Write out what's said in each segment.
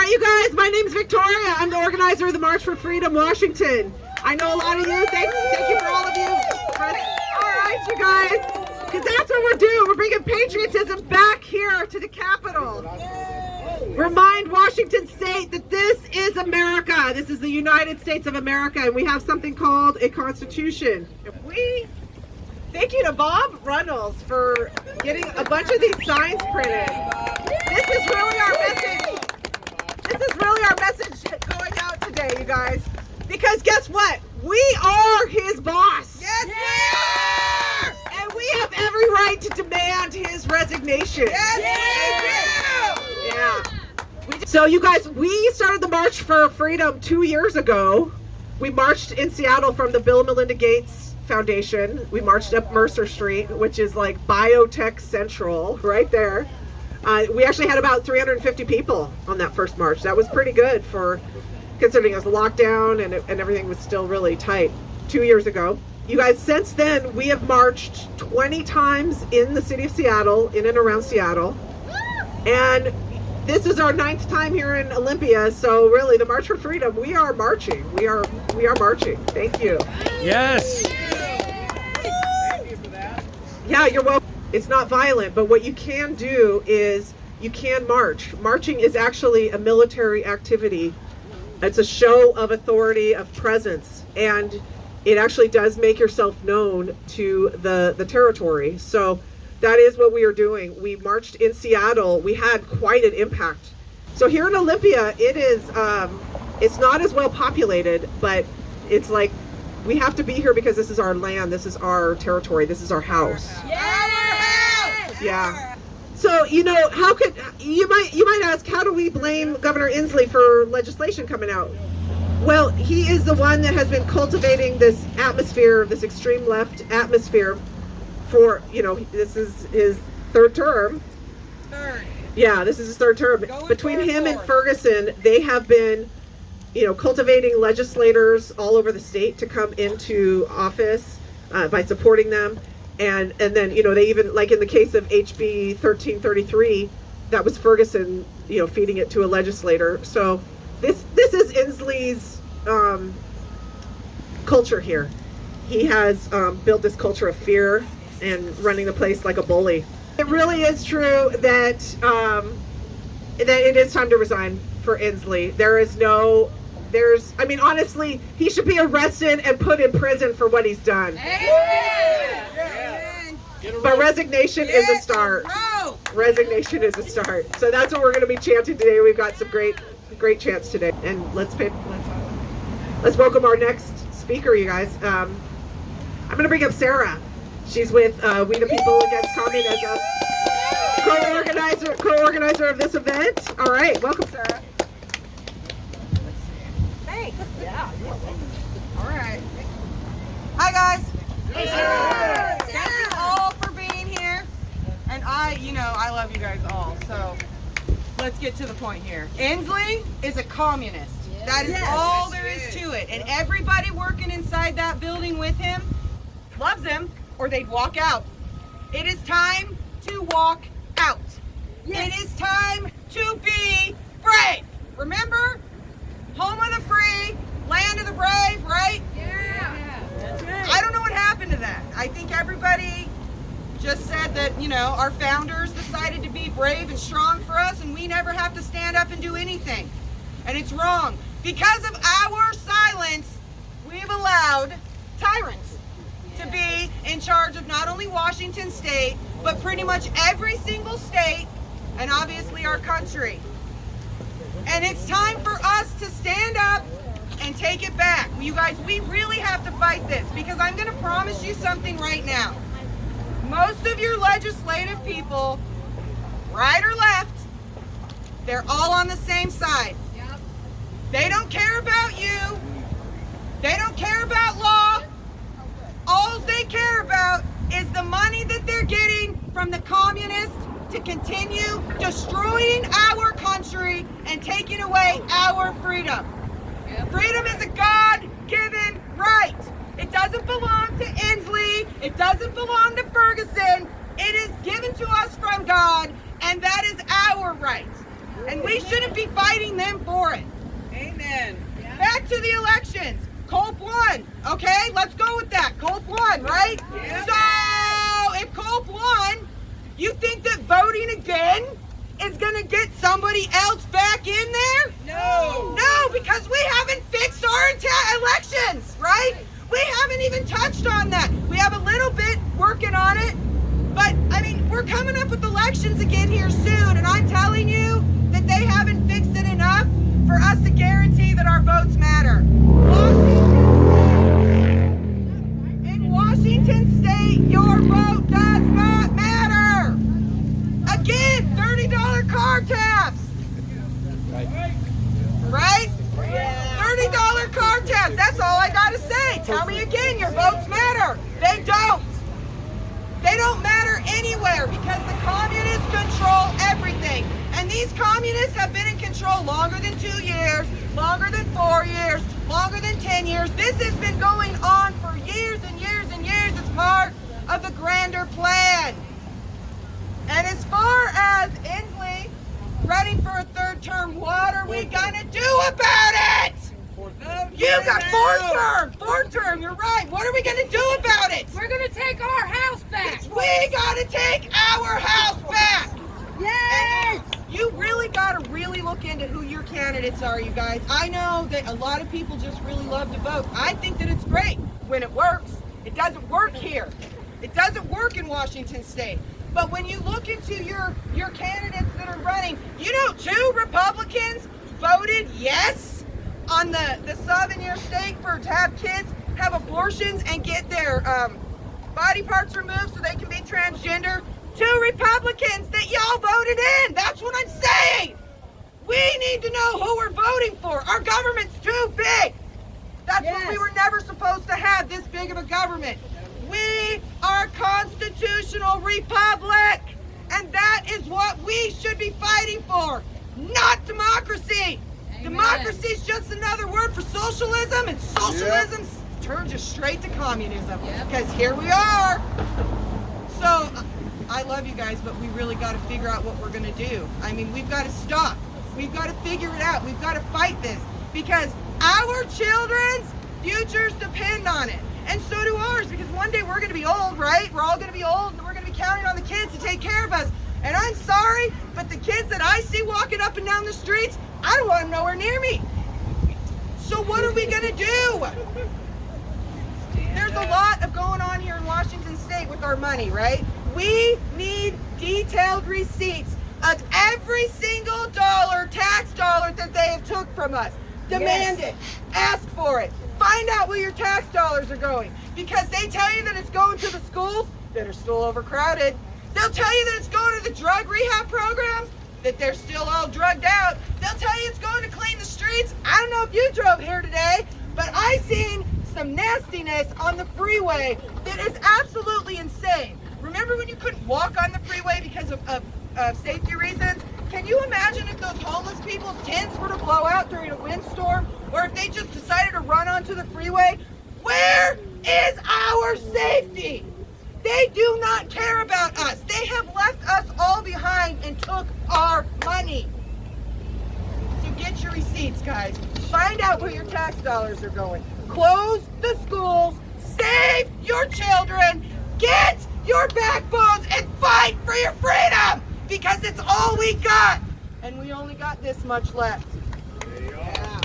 right, you guys, my name's Victoria. I'm the organizer of the March for Freedom, Washington. I know a lot of you. Thank you for all of you. All right, you guys, because that's what we're doing. We're bringing patriotism back here to the Capitol. Remind Washington State that this is America. This is the United States of America, and we have something called a Constitution. Thank you to Bob Runnells for getting a bunch of these signs printed. This is really our message. This is really our message going out today, you guys. Because guess what? We are his boss. Yes, we are! And we have every right to demand his resignation. Yes, we do! Yeah. So you guys, we started the March for Freedom 2 years ago. We marched in Seattle from the Bill and Melinda Gates Foundation. We marched up Mercer Street, which is like biotech central right there. We actually had about 350 people on that first march. That was pretty good for considering it was a lockdown and everything was still really tight 2 years ago. You guys, since then, we have marched 20 times in the city of Seattle, in and around Seattle. And this is our 9th time here in Olympia, so really the March for Freedom, we are marching. We are marching. Thank you. Yes. Yeah, you're welcome. It's not violent, but what you can do is you can march. Marching is actually a military activity. It's a show of authority, of presence, and it actually does make yourself known to the territory. So that is what we are doing. We marched in Seattle. We had quite an impact. So here in Olympia, it is, it's not as well populated, but it's like, we have to be here because this is our land, this is our territory, this is our house. Yeah. So, you know, how could, you might ask, how do we blame Governor Inslee for legislation coming out? Well, he is the one that has been cultivating this atmosphere, this extreme left atmosphere for, you know, this is his third term. Yeah, this is his third term. Between him and Ferguson, they have been, you know, cultivating legislators all over the state to come into office by supporting them. And then, you know, they even, like in the case of HB 1333, that was Ferguson, you know, feeding it to a legislator. So this is Inslee's culture here. He has built this culture of fear and running the place like a bully. It really is true that that it is time to resign for Inslee. I mean, honestly, he should be arrested and put in prison for what he's done. Amen. But resignation is a start. Resignation is a start. So that's what we're going to be chanting today. We've got some great chants today. And let's welcome our next speaker, you guys. I'm going to bring up Sara. She's with We the People Against Communism, co-organizer of this event. All right, welcome, Sara. Thanks. Yeah, you're welcome. All right. Hi, guys. Hey, Sara. Thank you all for being here. And I love you guys all. So let's get to the point here. Inslee is a communist. That is all there is to it. And everybody working inside that building with him loves him, or they'd walk out. It is time to walk out. Yes. It is time to be brave. Remember? Home of the free, land of the brave, right? Yeah. That's right. I don't know what happened to that. I think everybody just said that, you know, our founders decided to be brave and strong for us, and we never have to stand up and do anything. And it's wrong. Because of our silence, we've allowed tyrants to be in charge of not only Washington State, but pretty much every single state, and obviously our country. And it's time for us to stand up and take it back. You guys, we really have to fight this, because I'm going to promise you something right now. Most of your legislative people, right or left, they're all on the same side. They don't care about you. They don't care about law. All they care about is the money that they're getting from the communists to continue destroying our country and taking away our freedom. Freedom is a God-given right. It doesn't belong to Inslee. It doesn't belong to Ferguson. It is given to us from God, and that is our right. And we shouldn't be fighting them for it. Amen. Back to the elections. Culp won. Okay, let's go with that. Culp won, right? Yeah. So if Culp won, you think that voting again is going to get somebody else back in there? No. No, because we haven't fixed our elections, right? We haven't even touched on that. We have a little bit working on it, but I mean, we're coming up with elections again here soon, and I'm telling you that they haven't fixed it enough for us to guarantee that our votes matter. In Washington State, your vote does not matter. Again, $30 car tabs. Right? $30 car tabs. That's all I gotta say. Tell me again, your votes matter. They don't. They don't matter anywhere because the communists control everything. And these communists have been in control longer than 2 years, longer than 4 years, longer than 10 years. This has been going on for years and years and years. It's part of the grander plan. And as far as Inslee running for a third term, what are we gonna do about it? You got fourth term, you're right. What are we gonna do about it? We're gonna take our house back. We gotta take our house back. Yes. You really gotta look into who your candidates are, you guys. I know that a lot of people just really love to vote. I think that it's great when it works. It doesn't work here. It doesn't work in Washington State. But when you look into your candidates that are running, you know, 2 Republicans voted yes on the sub in your state to have kids have abortions and get their body parts removed so they can be transgender. 2 Republicans that y'all voted in. That's what I'm saying. We need to know who we're voting for. Our government's too big. That's what we were never supposed to have, this big of a government. We are a constitutional republic, and that is what we should be fighting for, not democracy. Amen. Democracy is just another word for socialism, and socialism turns us straight to communism, because here we are. So I love you guys, but we really got to figure out what we're going to do. I mean, we've got to stop. We've got to figure it out. We've got to fight this, because our children's futures depend on it. And so do ours, because one day we're going to be old, right? We're all going to be old, and we're going to be counting on the kids to take care of us. And I'm sorry, but the kids that I see walking up and down the streets, I don't want them nowhere near me. So what are we going to do? There's a lot of going on here in Washington State with our money, right? We need detailed receipts of every single tax dollar that they have took from us. Demand it. Ask for it. Find out where your tax dollars are going, because they tell you that it's going to the schools that are still overcrowded. They'll tell you that it's going to the drug rehab programs that they're still all drugged out. They'll tell you it's going to clean the streets. I don't know if you drove here today, but I seen some nastiness on the freeway that is absolutely insane. Remember when you couldn't walk on the freeway because of safety reasons? Can you imagine if those homeless people's tents were to blow out during a windstorm, or if they just decided to run onto the freeway? Where is our safety? They do not care about us. They have left us all behind and took our money. So get your receipts, guys. Find out where your tax dollars are going. Close the schools. Save your children. Get your backbones and fight for your freedom, because it's all we got, and we only got this much left. Yeah.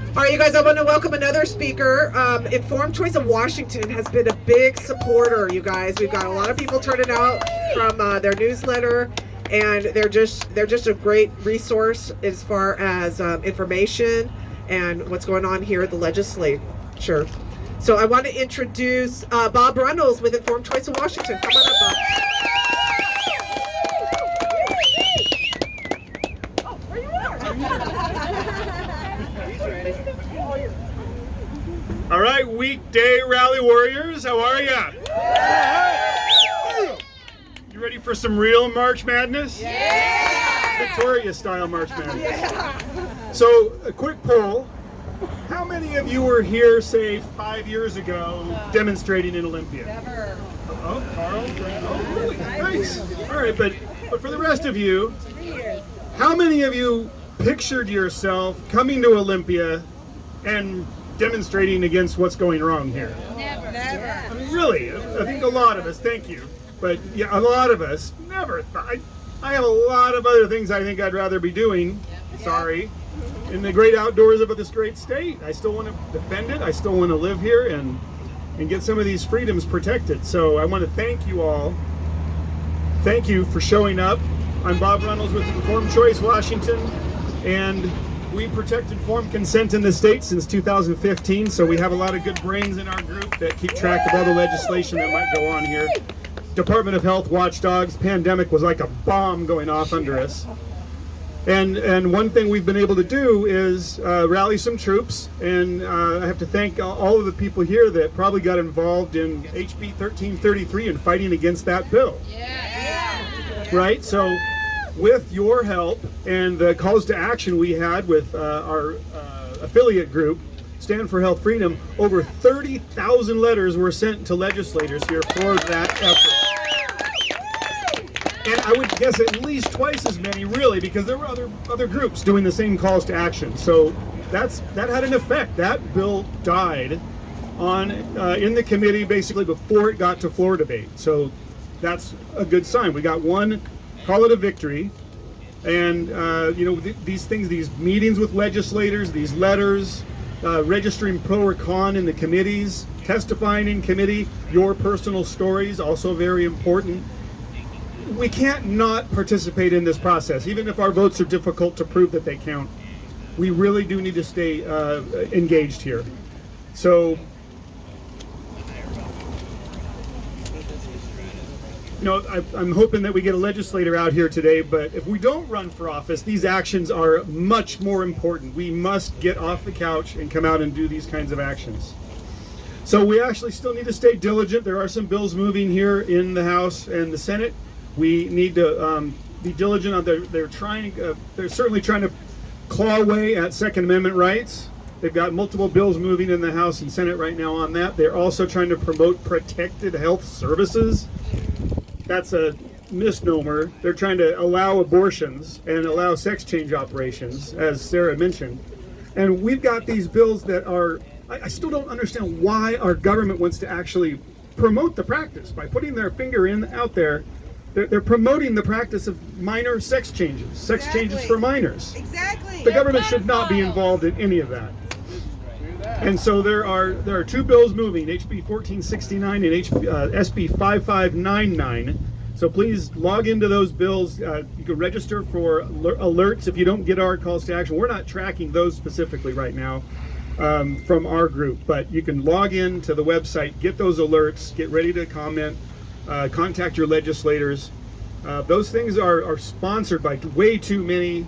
All right, you guys, I want to welcome another speaker. Informed Choice of Washington has been a big supporter, you guys. We've got a lot of people turning out from their newsletter, and they're just a great resource as far as information and what's going on here at the legislature. So I want to introduce Bob Runnells with Informed Choice of Washington. Come on up, Bob. Oh, there you are. He's ready. All right, weekday rally warriors, how are ya? You ready for some real March Madness? Yeah! Victoria style March Madness. Yeah. So, a quick poll. How many of you were here, say, 5 years ago, demonstrating in Olympia? Never. Oh, Karl. Oh, really? Nice. All right, but for the rest of you, how many of you pictured yourself coming to Olympia and demonstrating against what's going wrong here? Never. I mean, really, I think a lot of us, thank you, but yeah, a lot of us never thought. I have a lot of other things I think I'd rather be doing, sorry, in the great outdoors of this great state. I still want to defend it. I still want to live here and get some of these freedoms protected. So I want to thank you all. Thank you for showing up. I'm Bob Runnells with Informed Choice Washington, and we protect informed consent in the state since 2015, so we have a lot of good brains in our group that keep track of all the legislation that might go on here. Department of Health watchdogs, pandemic was like a bomb going off under us. And one thing we've been able to do is rally some troops, and I have to thank all of the people here that probably got involved in HB 1333 and fighting against that bill. Right? So with your help and the calls to action we had with our affiliate group, Stand for Health Freedom, over 30,000 letters were sent to legislators here for that effort. And I would guess at least twice as many, really, because there were other groups doing the same calls to action. So that had an effect. That bill died on in the committee basically before it got to floor debate. So that's a good sign. We got one, call it a victory. And these things, these meetings with legislators, these letters, registering pro or con in the committees, testifying in committee, your personal stories, also very important. We can't not participate in this process, even if our votes are difficult to prove that they count. We really do need to stay engaged here. So, I'm hoping that we get a legislator out here today, but if we don't run for office, these actions are much more important. We must get off the couch and come out and do these kinds of actions. So we actually still need to stay diligent. There are some bills moving here in the House and the Senate. We need to be diligent on they're certainly trying to claw away at Second Amendment rights. They've got multiple bills moving in the House and Senate right now on that. They're also trying to promote protected health services. That's a misnomer. They're trying to allow abortions and allow sex change operations, as Sarah mentioned. And we've got these bills that are, I still don't understand why our government wants to actually promote the practice by putting their finger out there. They're promoting the practice of minor sex changes, sex changes for minors. Exactly. The government should not be involved in any of that. And so there are two bills moving, HB 1469 and SB 5599. So please log into those bills. You can register for alerts if you don't get our calls to action. We're not tracking those specifically right now from our group, but you can log in to the website, get those alerts, get ready to comment, contact your legislators. Those things are sponsored by way too many,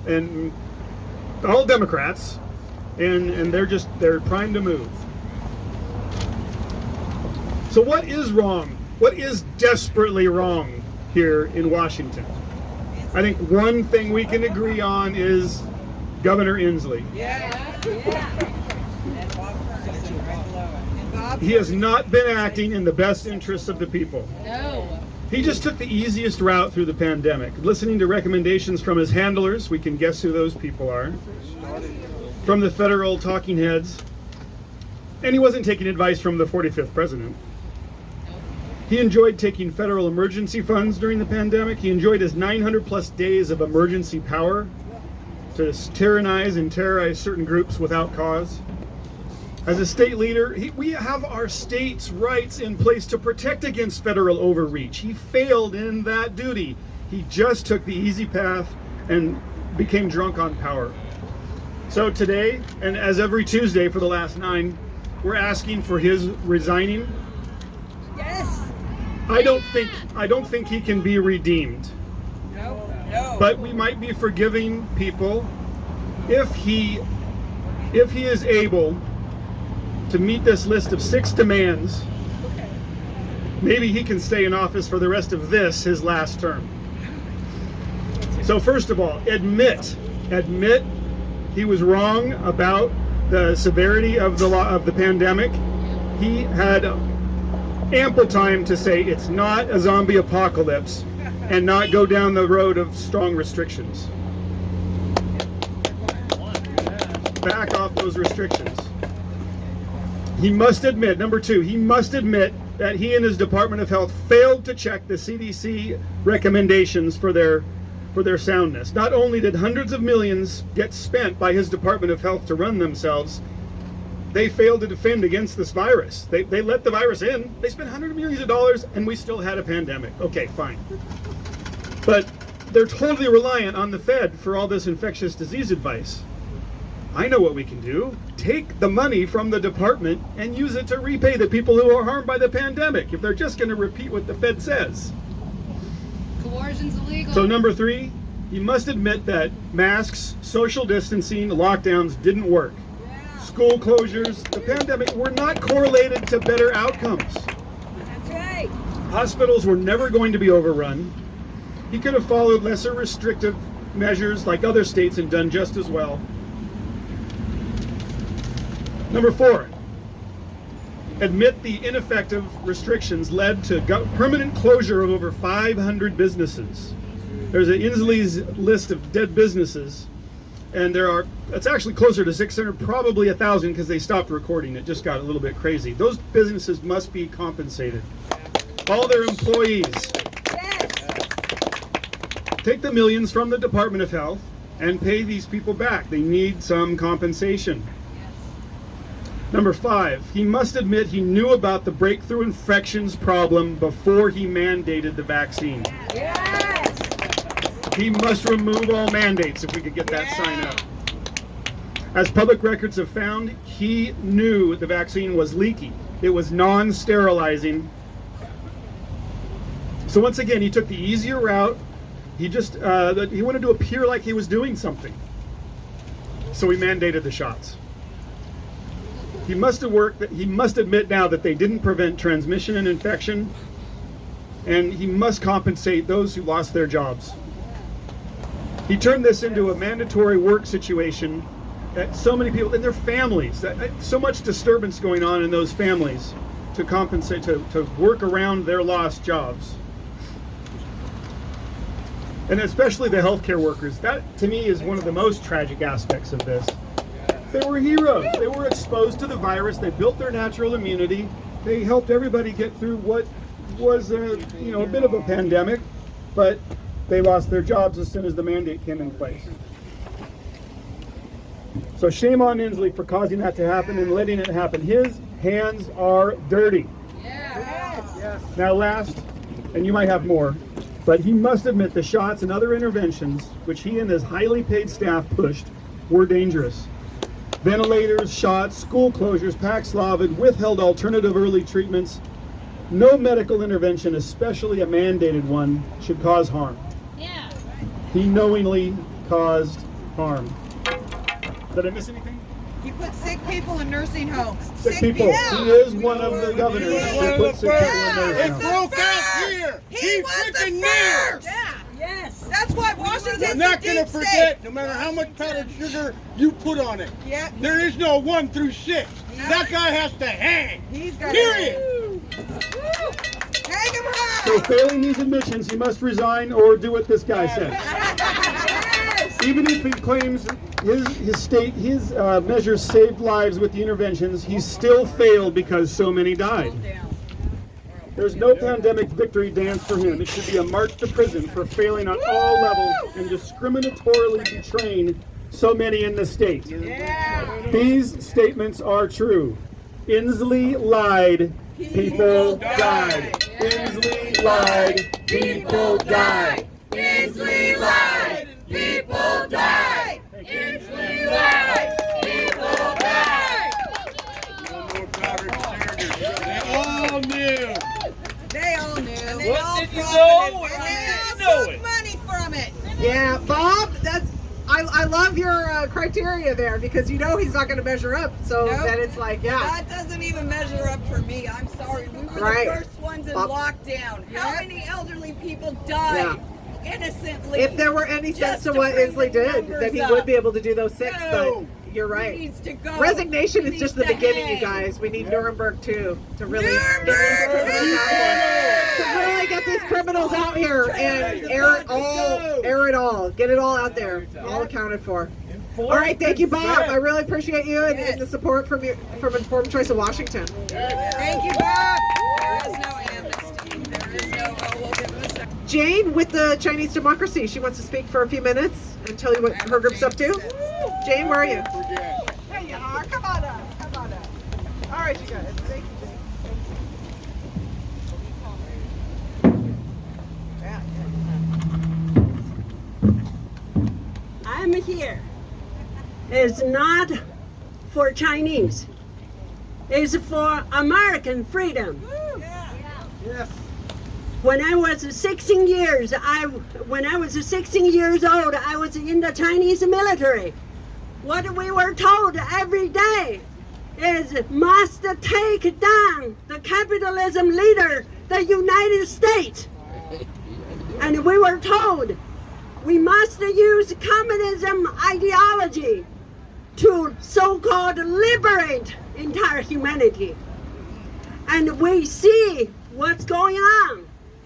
and all Democrats. And they're primed to move. So what is wrong? What is desperately wrong here in Washington? I think one thing we can agree on is Governor Inslee. He has not been acting in the best interests of the people. No. He just took the easiest route through the pandemic. Listening to recommendations from his handlers, we can guess who those people are, from the federal talking heads, and he wasn't taking advice from the 45th president. He enjoyed taking federal emergency funds during the pandemic. He enjoyed his 900 plus days of emergency power to tyrannize and terrorize certain groups without cause. As a state leader, we have our state's rights in place to protect against federal overreach. He failed in that duty. He just took the easy path and became drunk on power. So today, and as every Tuesday for the last 9, we're asking for his resigning. Yes. I don't think he can be redeemed. No. But we might be forgiving people if he is able to meet this list of 6 demands. Maybe he can stay in office for the rest of his last term. So first of all, admit he was wrong about the severity of the pandemic. He had ample time to say it's not a zombie apocalypse and not go down the road of strong restrictions. Back off those restrictions. He must admit, number two, he must admit that he and his Department of Health failed to check the CDC recommendations for their soundness. Not only did hundreds of millions get spent by his Department of Health to run themselves, they failed to defend against this virus. They let the virus in. They spent hundreds of millions of dollars, and we still had a pandemic. Okay, fine. But they're totally reliant on the Fed for all this infectious disease advice. I know what we can do. Take the money from the department and use it to repay the people who are harmed by the pandemic, if they're just going to repeat what the Fed says. Coercion's illegal. So number three, you must admit that masks, social distancing, lockdowns didn't work. School closures, the pandemic were not correlated to better outcomes. That's right. Hospitals were never going to be overrun. He could have followed lesser restrictive measures like other states and done just as well. Number four, admit the ineffective restrictions led to permanent closure of over 500 businesses. There's an Inslee's list of dead businesses, and it's actually closer to 600, probably 1,000, because they stopped recording. It just got a little bit crazy. Those businesses must be compensated. All their employees. Yes. Take the millions from the Department of Health and pay these people back. They need some compensation. Number five, he must admit he knew about the breakthrough infections problem before he mandated the vaccine. Yes. He must remove all mandates if we could get that sign up. As public records have found, he knew the vaccine was leaky. It was non-sterilizing. So once again, he took the easier route. He wanted to appear like he was doing something. So he mandated the shots. He must admit now that they didn't prevent transmission and infection, and he must compensate those who lost their jobs. He turned this into a mandatory work situation that so many people and their families, so much disturbance going on in those families to compensate, to work around their lost jobs. And especially the healthcare workers. That, to me, is one of the most tragic aspects of this. They were heroes. They were exposed to the virus. They built their natural immunity. They helped everybody get through what was a bit of a pandemic, but they lost their jobs as soon as the mandate came in place. So shame on Inslee for causing that to happen and letting it happen. His hands are dirty. Yes. Now last, and you might have more, but he must admit the shots and other interventions which he and his highly paid staff pushed were dangerous. Ventilators, shots, school closures, Paxlovid, withheld alternative early treatments. No medical intervention, especially a mandated one, should cause harm. Yeah. He knowingly caused harm. Did I miss anything? He put sick people in nursing homes. Sick people. He is one of the governors who put sick people in nursing It homes. broke out here. He was the freaking first. knew. Yes. That's why Washington's I'm not the gonna deep forget, state. no matter how much powdered sugar you put on it. Yeah. There is no 1 through 6. Yeah. That guy has to hang. He's got Period. Hang him So high. failing these admissions, he must resign or do what this guy says. Even if he claims his measures saved lives with the interventions, he still failed because so many died. There's no pandemic victory dance for him. It should be a march to prison for failing on all levels and discriminatorily betraying so many in the state. These statements are true. Inslee lied. People died. Inslee lied. People died. Inslee lied. People died. Inslee lied. People died. No more powdered sugar. They all knew. They all knew. And they What all did you profited know? from How it. did you know Took it? money from it. Yeah, Bob, I love your criteria there, because you know he's not going to measure up. So Nope. then it's like, yeah. That doesn't even measure up for me. I'm sorry. We were Right. the first ones in Bob- lockdown. How Yeah. many elderly people died innocently? If there were any sense Just to to what bring Inslee the did, numbers then he up. would be able to do those 6. No, You're right. He needs to go. Resignation He is just needs the to beginning, you hang. guys. We need Nuremberg too to really Nuremberg get these criminals out here. To really get these criminals out here and air it all, get it all out there, all accounted for. All right, thank you, Bob. I really appreciate you and the support from Informed Choice of Washington. Thank you, Bob. There is no amnesty. There is no, oh, we'll give them a second. Jane with the Chinese Democracy. She wants to speak for a few minutes and tell you what her group's up to. Jane, where are you? There you are. Come on up. Come on up. All right, you guys. Thank you, Jane. I'm here. It's not for Chinese. It's for American freedom. When I was 16 years, when I was 16 years old, I was in the Chinese military. What we were told every day is must take down the capitalism leader, the United States. And we were told we must use communism ideology to so-called liberate entire humanity. And we see what's going on.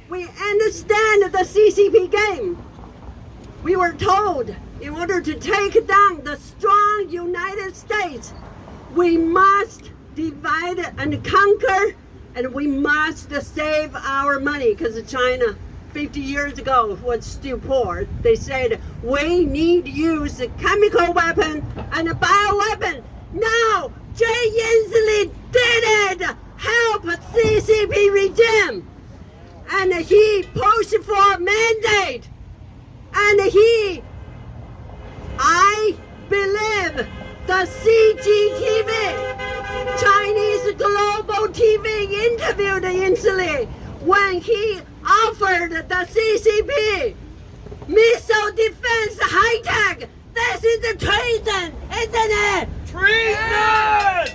We understand the CCP game. We were told in order to take down the strong United States, we must divide and conquer, and we must save our money, because China 50 years ago was still poor. They said we need to use a chemical weapon and a bioweapon. No, Jay Inslee did it. Help CCP regime. And he pushed for a mandate. And I believe the CGTV, Chinese Global TV, interviewed Inslee when he offered the CCP missile defense high tech. This is a treason, isn't it? Treason!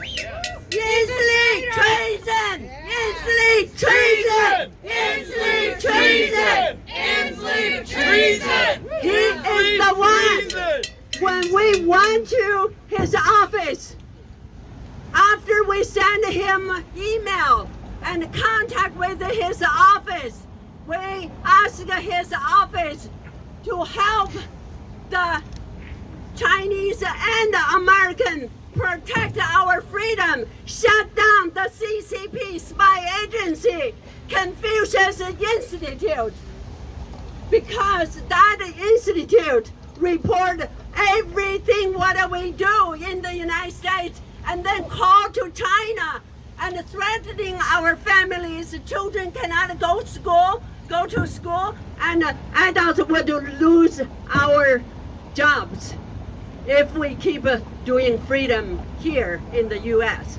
Inslee treason! Inslee treason! Inslee treason! Inslee treason! He is the one. When we went to his office, after we sent him email and contact with his office, we asked his office to help the Chinese and the American protect our freedom, shut down the CCP spy agency, Confucius Institute, because that institute report everything what we do in the United States, and then call to China and threatening our families. Children cannot go to school, and adults would lose our jobs if we keep doing freedom here in the U.S.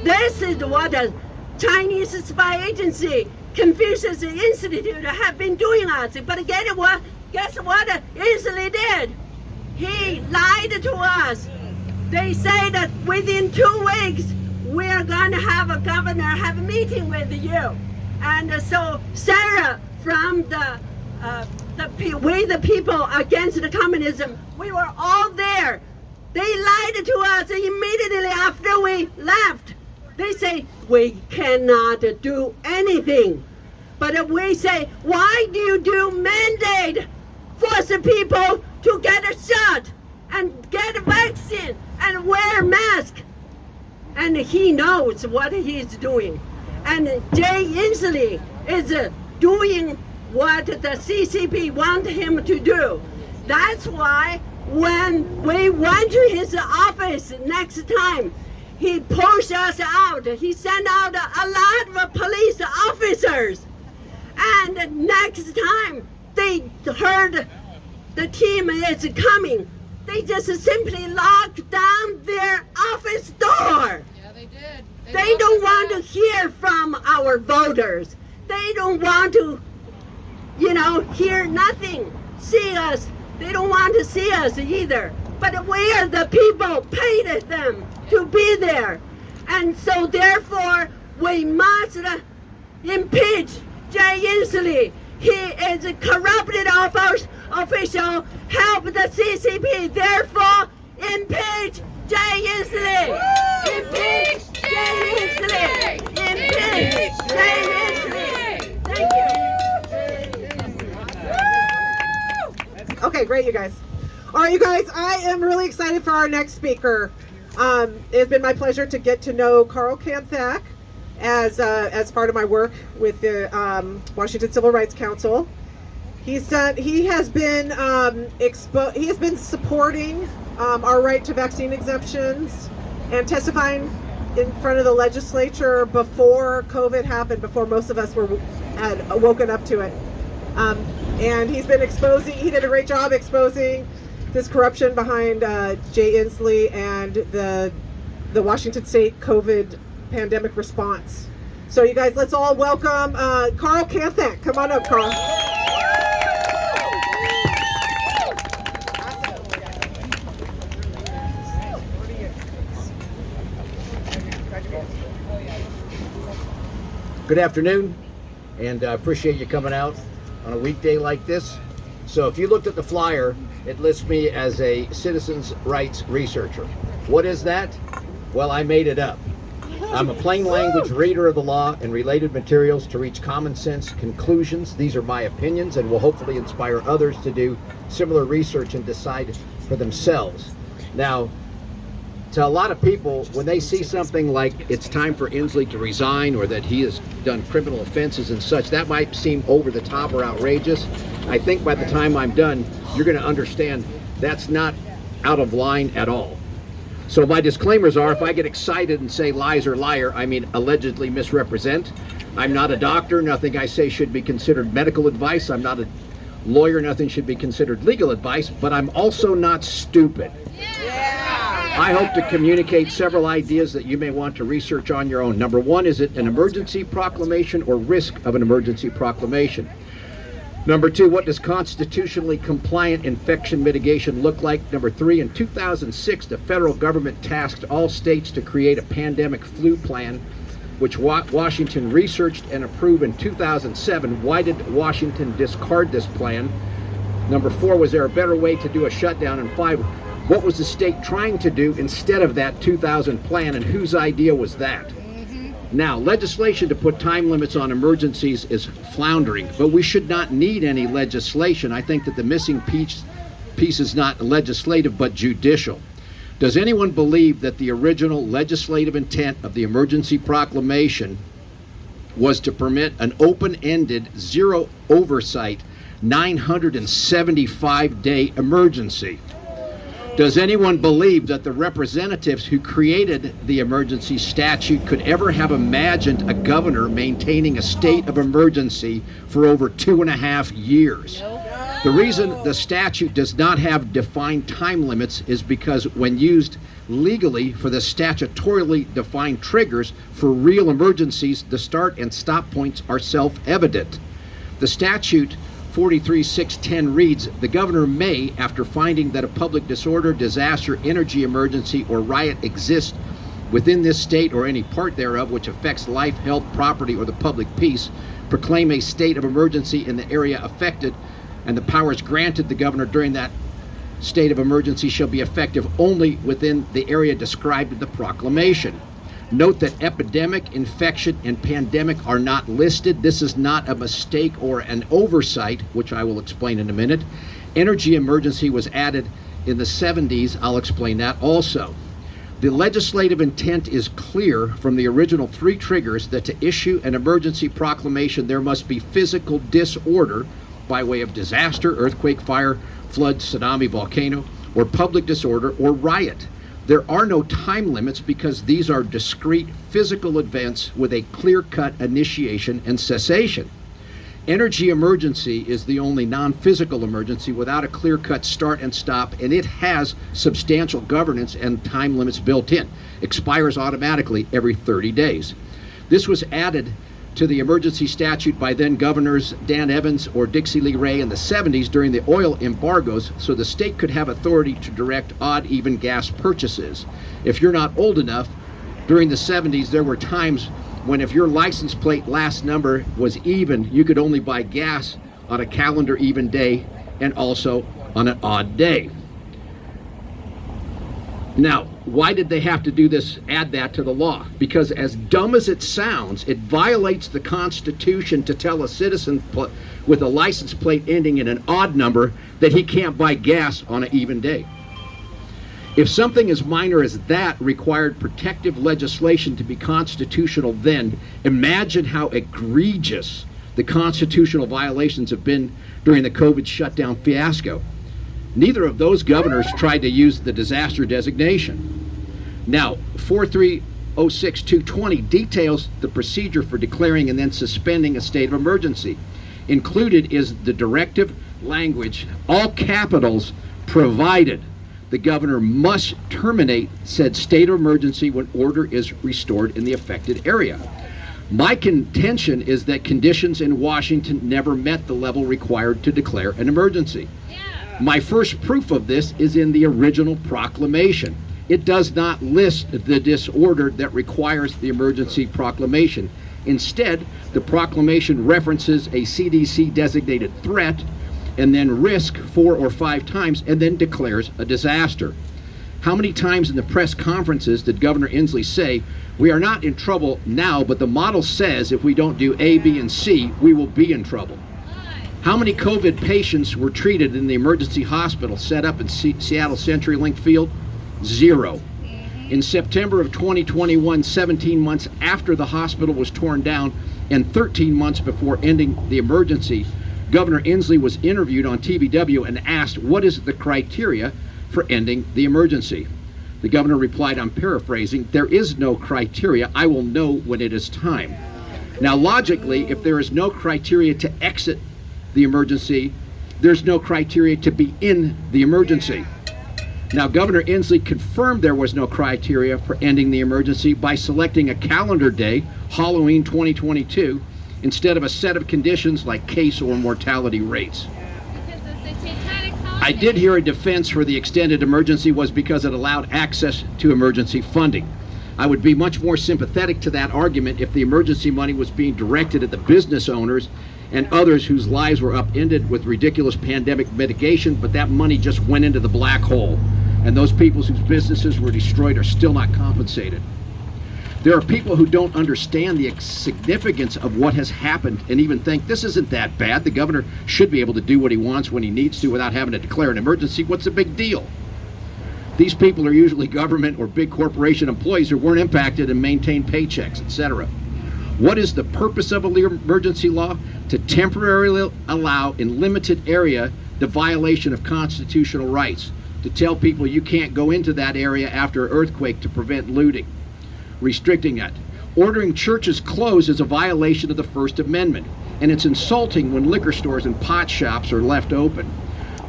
This is what the Chinese spy agency, Confucius Institute, have been doing us. But guess what Inslee did? He lied to us. They say that within 2 weeks we're going to have a governor have a meeting with you. And so Sarah from We the People Against the Communism, we were all there. They lied to us immediately after we left. They say we cannot do anything. But we say, why do you do mandate? Force people to get a shot and get a vaccine and wear a mask. And he knows what he's doing. And Jay Inslee is doing what the CCP want him to do. That's why when we went to his office next time, he pushed us out. He sent out a lot of police officers. And next time they heard the team is coming, they just simply locked down their office door. Yeah, they did. They don't want to hear from our voters. They don't want to, hear nothing, see us. They don't want to see us either. But we are the people paid them to be there. And so therefore, we must impeach Jay Inslee. He is a corrupted official. Help the CCP. Therefore, impeach Jay Inslee! Impeach Jay Inslee! Impeach Jay Inslee! Thank you. Okay, great, you guys. All right, you guys, I am really excited for our next speaker. It's been my pleasure to get to know Karl Kanthak as part of my work with the Washington Civil Rights Council. He has been supporting our right to vaccine exemptions and testifying in front of the legislature before COVID happened, before most of us had woken up to it. And he did a great job exposing this corruption behind Jay Inslee and the Washington State COVID pandemic response. So you guys, let's all welcome Karl Kanthak. Come on up, Karl. Good afternoon, and I appreciate you coming out on a weekday like this. So if you looked at the flyer, it lists me as a citizens' rights researcher. What is that? Well, I made it up. I'm a plain language reader of the law and related materials to reach common sense conclusions. These are my opinions and will hopefully inspire others to do similar research and decide for themselves. Now, to a lot of people, when they see something like it's time for Inslee to resign or that he has done criminal offenses and such, that might seem over the top or outrageous. I think by the time I'm done, you're going to understand that's not out of line at all. So my disclaimers are, if I get excited and say lies or liar, I mean allegedly misrepresent. I'm not a doctor. Nothing I say should be considered medical advice. I'm not a lawyer. Nothing should be considered legal advice, but I'm also not stupid. I hope to communicate several ideas that you may want to research on your own. Number one, is it an emergency proclamation or risk of an emergency proclamation? Number two, what does constitutionally compliant infection mitigation look like? Number three, in 2006, the federal government tasked all states to create a pandemic flu plan, which Washington researched and approved in 2007. Why did Washington discard this plan? Number four, was there a better way to do a shutdown? And five, what was the state trying to do instead of that 2000 plan, and whose idea was that? Now, legislation to put time limits on emergencies is floundering, but we should not need any legislation. I think that the missing piece is not legislative, but judicial. Does anyone believe that the original legislative intent of the emergency proclamation was to permit an open-ended, zero oversight, 975-day emergency? Does anyone believe that the representatives who created the emergency statute could ever have imagined a governor maintaining a state of emergency for over 2.5 years? The reason the statute does not have defined time limits is because when used legally for the statutorily defined triggers for real emergencies, the start and stop points are self-evident. The statute 43.610 reads, the governor may, after finding that a public disorder, disaster, energy emergency, or riot exists within this state or any part thereof which affects life, health, property, or the public peace, proclaim a state of emergency in the area affected, and the powers granted the governor during that state of emergency shall be effective only within the area described in the proclamation. Note that epidemic, infection, and pandemic are not listed. This is not a mistake or an oversight, which I will explain in a minute. Energy emergency was added in the 70s. I'll explain that also. The legislative intent is clear from the original three triggers that to issue an emergency proclamation, there must be physical disorder by way of disaster, earthquake, fire, flood, tsunami, volcano, or public disorder or riot. There are no time limits because these are discrete physical events with a clear-cut initiation and cessation. Energy emergency is the only non-physical emergency without a clear-cut start and stop, and it has substantial governance and time limits built in. Expires automatically every 30 days. This was added to the emergency statute by then governors Dan Evans or Dixie Lee Ray in the 70s during the oil embargoes, so the state could have authority to direct odd even gas purchases. If you're not old enough, during the 70s there were times when if your license plate last number was even, you could only buy gas on a calendar even day and also on an odd day. Now, why did they have to do this, add that to the law? Because as dumb as it sounds, it violates the Constitution to tell a citizen with a license plate ending in an odd number that he can't buy gas on an even day. If something as minor as that required protective legislation to be constitutional, then imagine how egregious the constitutional violations have been during the COVID shutdown fiasco. Neither of those governors tried to use the disaster designation. Now, 4306220 details the procedure for declaring and then suspending a state of emergency. Included is the directive language, all capitals, provided the governor must terminate said state of emergency when order is restored in the affected area. My contention is that conditions in Washington never met the level required to declare an emergency. My first proof of this is in the original proclamation. It does not list the disorder that requires the emergency proclamation. Instead, the proclamation references a CDC designated threat and then risk 4 or 5 times and then declares a disaster. How many times in the press conferences did Governor Inslee say, "We are not in trouble now, but the model says if we don't do A, B, and C, we will be in trouble"? How many COVID patients were treated in the emergency hospital set up in Seattle CenturyLink Field? 0. In September of 2021, 17 months after the hospital was torn down and 13 months before ending the emergency, Governor Inslee was interviewed on TVW and asked, "What is the criteria for ending the emergency?" The governor replied, I'm paraphrasing, "There is no criteria. I will know when it is time." Now, logically, if there is no criteria to exit the emergency, there's no criteria to be in the emergency. Now, Governor Inslee confirmed there was no criteria for ending the emergency by selecting a calendar day, Halloween 2022, instead of a set of conditions like case or mortality rates. I did hear a defense for the extended emergency was because it allowed access to emergency funding. I would be much more sympathetic to that argument if the emergency money was being directed at the business owners and others whose lives were upended with ridiculous pandemic mitigation, but that money just went into the black hole, and those people whose businesses were destroyed are still not compensated. There are people who don't understand the significance of what has happened and even think this isn't that bad. The governor should be able to do what he wants when he needs to without having to declare an emergency. What's the big deal? These people are usually government or big corporation employees who weren't impacted and maintain paychecks, etc. What is the purpose of an emergency law? To temporarily allow in limited area the violation of constitutional rights. To tell people you can't go into that area after an earthquake to prevent looting. Restricting it. Ordering churches closed is a violation of the First Amendment, and it's insulting when liquor stores and pot shops are left open.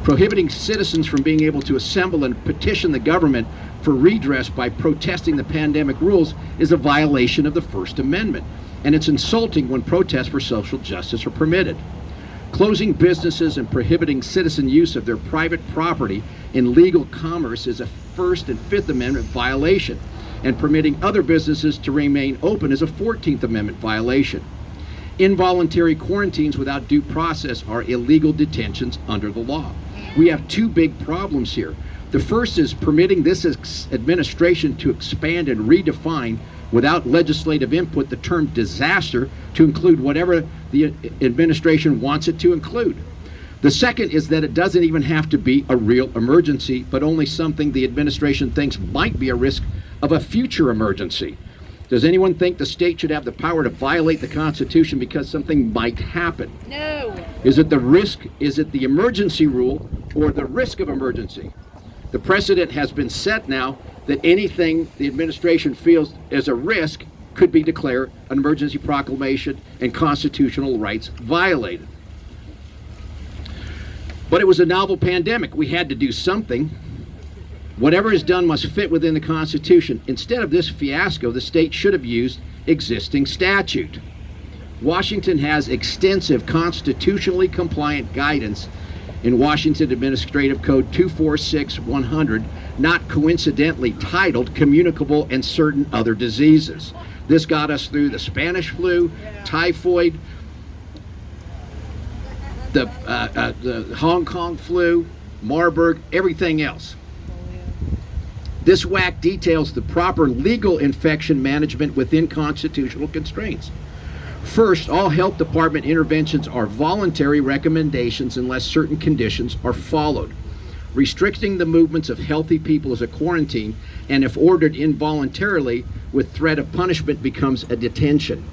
Prohibiting citizens from being able to assemble and petition the government for redress by protesting the pandemic rules is a violation of the First Amendment, and it's insulting when protests for social justice are permitted. Closing businesses and prohibiting citizen use of their private property in legal commerce is a First and Fifth Amendment violation, and permitting other businesses to remain open is a 14th Amendment violation. Involuntary quarantines without due process are illegal detentions under the law. We have 2 big problems here. The first is permitting this administration to expand and redefine without legislative input the term disaster to include whatever the administration wants it to include. The second is that it doesn't even have to be a real emergency, but only something the administration thinks might be a risk of a future emergency. Does anyone think the state should have the power to violate the Constitution because something might happen? No. Is it the risk, is it the emergency rule, or the risk of emergency? The precedent has been set now that anything the administration feels is a risk could be declared an emergency proclamation and constitutional rights violated. But it was a novel pandemic. We had to do something. Whatever is done must fit within the Constitution. Instead of this fiasco, the state should have used existing statute. Washington has extensive constitutionally compliant guidance in Washington Administrative Code 246-100, not coincidentally titled Communicable and Certain Other Diseases. This got us through the Spanish flu, typhoid, the Hong Kong flu, Marburg, everything else. This WAC details the proper legal infection management within constitutional constraints. First, all health department interventions are voluntary recommendations unless certain conditions are followed. Restricting the movements of healthy people is a quarantine, and if ordered involuntarily with threat of punishment becomes a detention.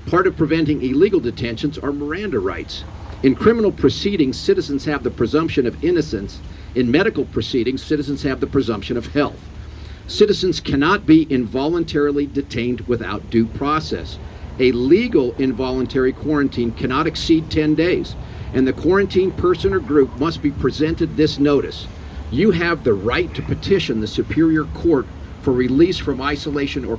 Part of preventing illegal detentions are Miranda rights. In criminal proceedings, citizens have the presumption of innocence. In medical proceedings, citizens have the presumption of health. Citizens cannot be involuntarily detained without due process. A legal involuntary quarantine cannot exceed 10 days, and the quarantined person or group must be presented this notice. You have the right to petition the Superior Court for release from isolation or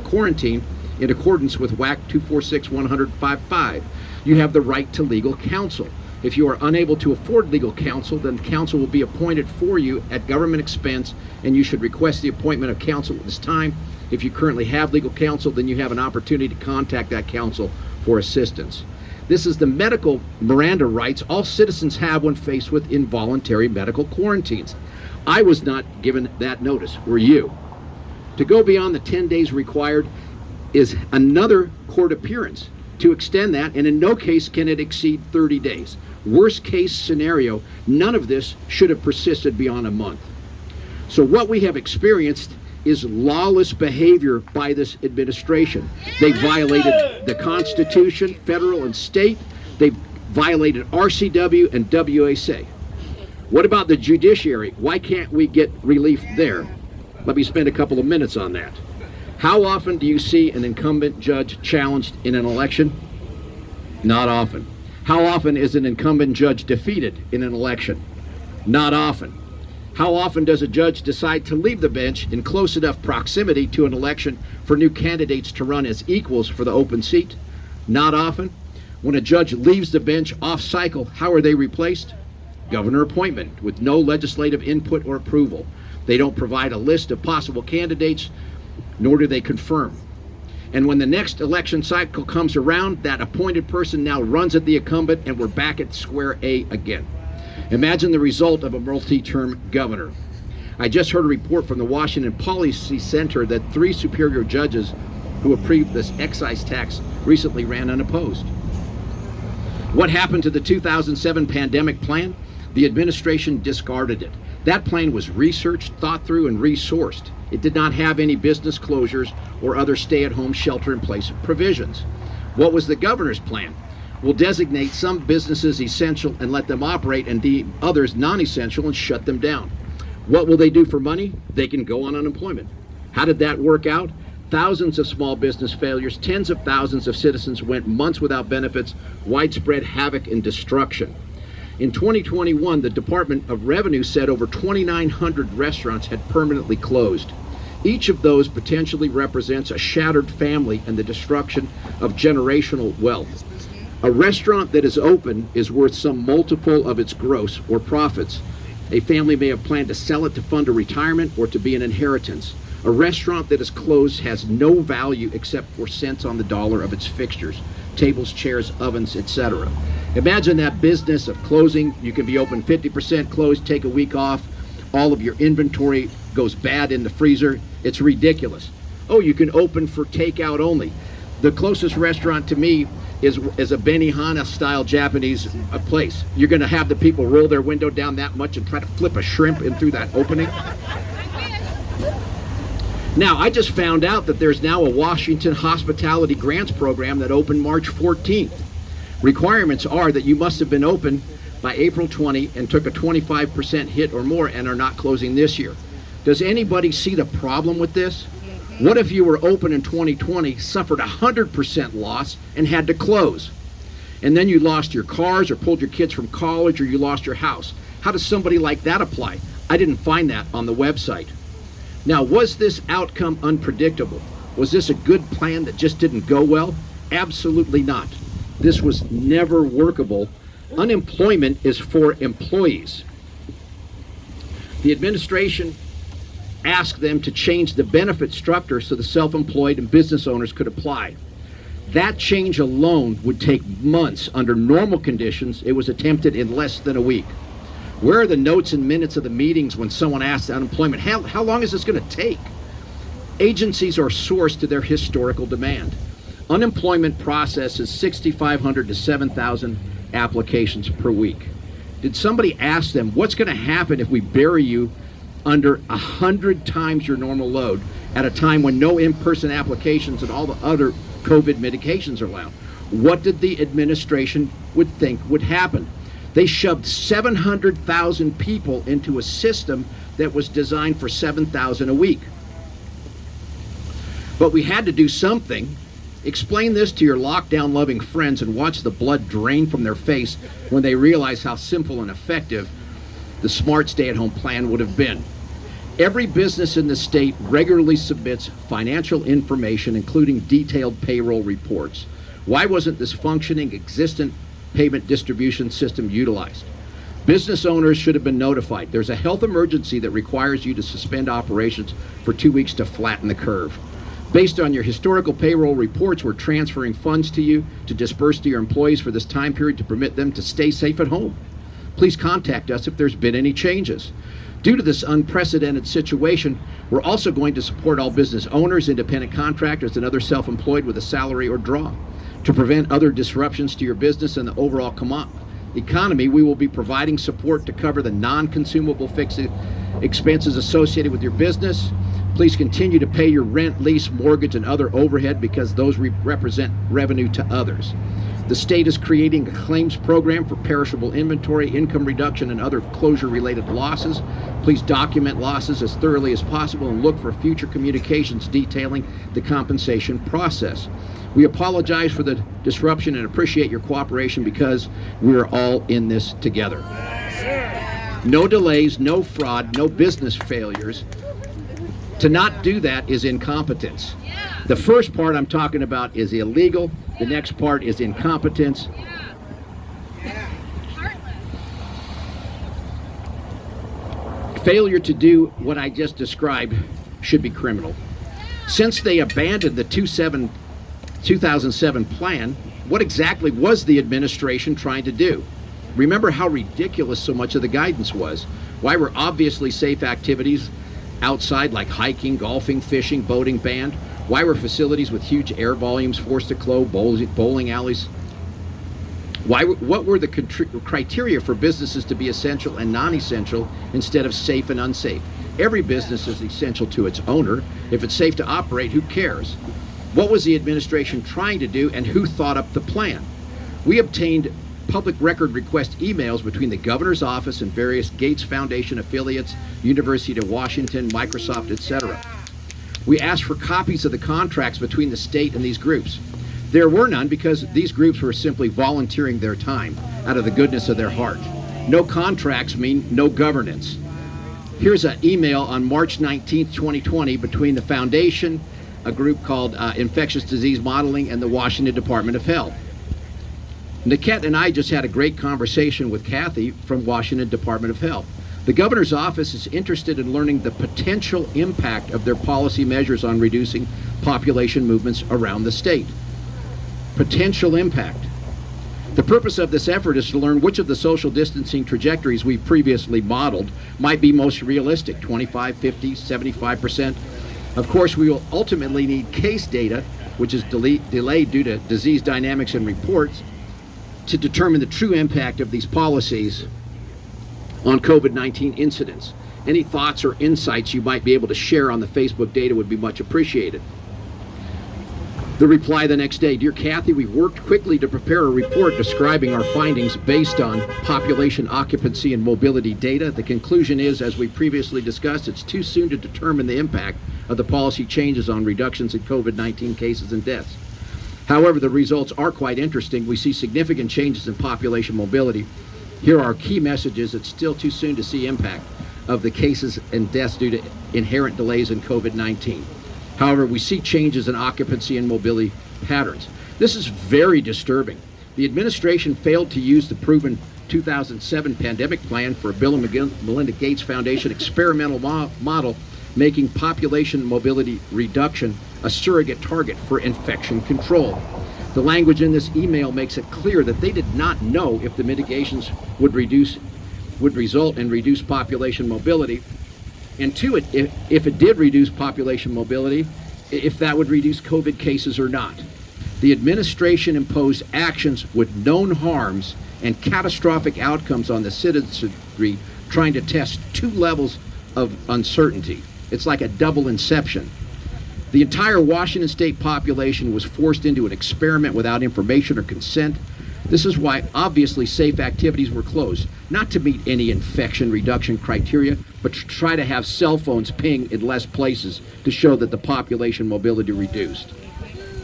quarantine in accordance with WAC 246-100-55. You have the right to legal counsel. If you are unable to afford legal counsel, then counsel will be appointed for you at government expense, and you should request the appointment of counsel at this time. If you currently have legal counsel, then you have an opportunity to contact that counsel for assistance. This is the medical Miranda rights all citizens have when faced with involuntary medical quarantines. I was not given that notice, were you? To go beyond the 10 days required is another court appearance. To extend that, and in no case can it exceed 30 days. Worst case scenario, none of this should have persisted beyond a month. So what we have experienced is lawless behavior by this administration. They violated the Constitution, federal and state. They've violated RCW and WAC. What about the judiciary? Why can't we get relief there? Let me spend a couple of minutes on that. How often do you see an incumbent judge challenged in an election? Not often. How often is an incumbent judge defeated in an election? Not often. How often does a judge decide to leave the bench in close enough proximity to an election for new candidates to run as equals for the open seat? Not often. When a judge leaves the bench off cycle, how are they replaced? Governor appointment with no legislative input or approval. They don't provide a list of possible candidates, nor do they confirm. And when the next election cycle comes around, that appointed person now runs at the incumbent, and we're back at square A again. Imagine the result of a multi-term governor. I just heard a report from the Washington Policy Center that 3 superior judges who approved this excise tax recently ran unopposed. What happened to the 2007 pandemic plan? The administration discarded it. That plan was researched, thought through, and resourced. It did not have any business closures or other stay-at-home shelter-in-place provisions. What was the governor's plan? We'll designate some businesses essential and let them operate, and deem others non-essential and shut them down. What will they do for money? They can go on unemployment. How did that work out? Thousands of small business failures, tens of thousands of citizens went months without benefits, widespread havoc and destruction. In 2021, the Department of Revenue said over 2,900 restaurants had permanently closed. Each of those potentially represents a shattered family and the destruction of generational wealth. A restaurant that is open is worth some multiple of its gross or profits. A family may have planned to sell it to fund a retirement or to be an inheritance. A restaurant that is closed has no value except for cents on the dollar of its fixtures, tables, chairs, ovens, etc. Imagine that business of closing. You can be open 50% closed, take a week off. All of your inventory goes bad in the freezer. It's ridiculous. Oh, you can open for takeout only. The closest restaurant to me is a Benihana style Japanese place. You're going to have the people roll their window down that much and try to flip a shrimp in through that opening? Now, I just found out that there's now a Washington Hospitality Grants Program that opened March 14th. Requirements are that you must have been open by April 20 and took a 25% hit or more and are not closing this year. Does anybody see the problem with this? What if you were open in 2020, suffered 100% loss, and had to close? And then you lost your cars or pulled your kids from college or you lost your house. How does somebody like that apply? I didn't find that on the website. Now, was this outcome unpredictable? Was this a good plan that just didn't go well? Absolutely not. This was never workable. Unemployment is for employees. The administration asked them to change the benefit structure so the self-employed and business owners could apply. That change alone would take months. Under normal conditions, it was attempted in less than a week. Where are the notes and minutes of the meetings when someone asks unemployment, how long is this going to take? Agencies are sourced to their historical demand. Unemployment processes 6,500 to 7,000 applications per week. Did somebody ask them, what's going to happen if we bury you under 100 times your normal load at a time when no in-person applications and all the other COVID mitigations are allowed? What did the administration would think would happen? They shoved 700,000 people into a system that was designed for 7,000 a week. But we had to do something. Explain this to your lockdown-loving friends and watch the blood drain from their face when they realize how simple and effective the smart stay-at-home plan would have been. Every business in the state regularly submits financial information, including detailed payroll reports. Why wasn't this functioning, existent payment distribution system utilized? Business owners should have been notified. There's a health emergency that requires you to suspend operations for 2 weeks to flatten the curve. Based on your historical payroll reports, we're transferring funds to you to disperse to your employees for this time period to permit them to stay safe at home. Please contact us if there's been any changes. Due to this unprecedented situation, we're also going to support all business owners, independent contractors, and other self-employed with a salary or draw. To prevent other disruptions to your business and the overall economy, we will be providing support to cover the non-consumable fixed expenses associated with your business. Please continue to pay your rent, lease, mortgage, and other overhead because those represent revenue to others. The state is creating a claims program for perishable inventory, income reduction, and other closure-related losses. Please document losses as thoroughly as possible and look for future communications detailing the compensation process. We apologize for the disruption and appreciate your cooperation because we are all in this together. No delays, no fraud, no business failures. To not do that is incompetence. The first part I'm talking about is illegal. The next part is incompetence. Failure to do what I just described should be criminal. Since they abandoned the 2007 plan, what exactly was the administration trying to do? Remember how ridiculous so much of the guidance was. Why were obviously safe activities outside like hiking, golfing, fishing, boating banned? Why were facilities with huge air volumes forced to close, bowling alleys? What were the criteria for businesses to be essential and non-essential instead of safe and unsafe? Every business is essential to its owner. If it's safe to operate, who cares? What was the administration trying to do and who thought up the plan? We obtained public record request emails between the governor's office and various Gates Foundation affiliates, University of Washington, Microsoft, etc. We asked for copies of the contracts between the state and these groups. There were none because these groups were simply volunteering their time out of the goodness of their heart. No contracts mean no governance. Here's an email on March 19th, 2020 between the foundation, a group called Infectious Disease Modeling, and the Washington Department of Health. Niket and I just had a great conversation with Kathy from Washington Department of Health. The governor's office is interested in learning the potential impact of their policy measures on reducing population movements around the state. Potential impact. The purpose of this effort is to learn which of the social distancing trajectories we've previously modeled might be most realistic, 25, 50, 75%. Of course, we will ultimately need case data, which is delayed due to disease dynamics and reports, to determine the true impact of these policies on COVID-19 incidents. Any thoughts or insights you might be able to share on the Facebook data would be much appreciated. The reply the next day: Dear Kathy, we've worked quickly to prepare a report describing our findings based on population occupancy and mobility data. The conclusion is, as we previously discussed, it's too soon to determine the impact of the policy changes on reductions in COVID-19 cases and deaths. However, the results are quite interesting. We see significant changes in population mobility. Here are key messages. It's still too soon to see impact of the cases and deaths due to inherent delays in COVID-19. However, we see changes in occupancy and mobility patterns. This is very disturbing. The administration failed to use the proven 2007 pandemic plan for a Bill and Melinda Gates Foundation experimental model, making population mobility reduction a surrogate target for infection control. The language in this email makes it clear that they did not know if the mitigations would reduce would result in reduced population mobility, and two, if it did reduce population mobility, if that would reduce COVID cases or not. The administration imposed actions with known harms and catastrophic outcomes on the citizenry, trying to test two levels of uncertainty. It's like a double inception. The entire Washington state population was forced into an experiment without information or consent. This is why obviously safe activities were closed, not to meet any infection reduction criteria, but to try to have cell phones ping in less places to show that the population mobility reduced.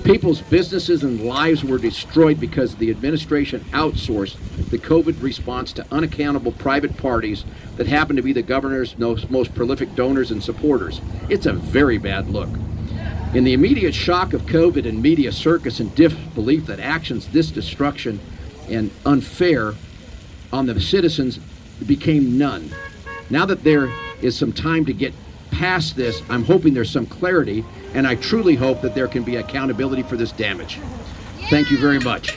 People's businesses and lives were destroyed because the administration outsourced the COVID response to unaccountable private parties that happen to be the governor's most prolific donors and supporters. It's a very bad look. In the immediate shock of COVID and media circus and disbelief that actions this destruction and unfair on the citizens became none. Now that there is some time to get past this, I'm hoping there's some clarity, and I truly hope that there can be accountability for this damage. Thank you very much.